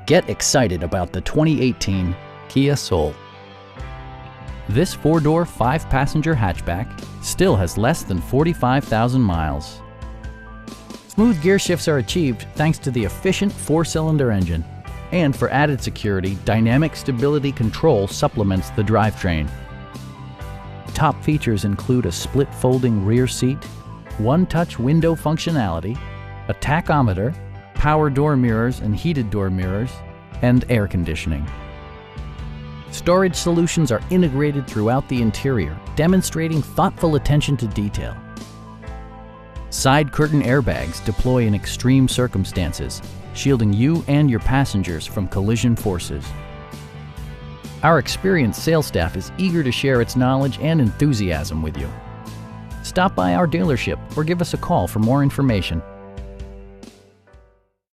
Get excited about the 2018 Kia Soul. This four-door, five-passenger hatchback still has less than 45,000 miles. Smooth gear shifts are achieved thanks to the efficient four-cylinder engine. And for added security, dynamic stability control supplements the drivetrain. Top features include a split folding rear seat, one-touch window functionality, a tachometer, power door mirrors and heated door mirrors, and air conditioning. Storage solutions are integrated throughout the interior, demonstrating thoughtful attention to detail. Side curtain airbags deploy in extreme circumstances, shielding you and your passengers from collision forces. Our experienced sales staff is eager to share its knowledge and enthusiasm with you. Stop by our dealership or give us a call for more information.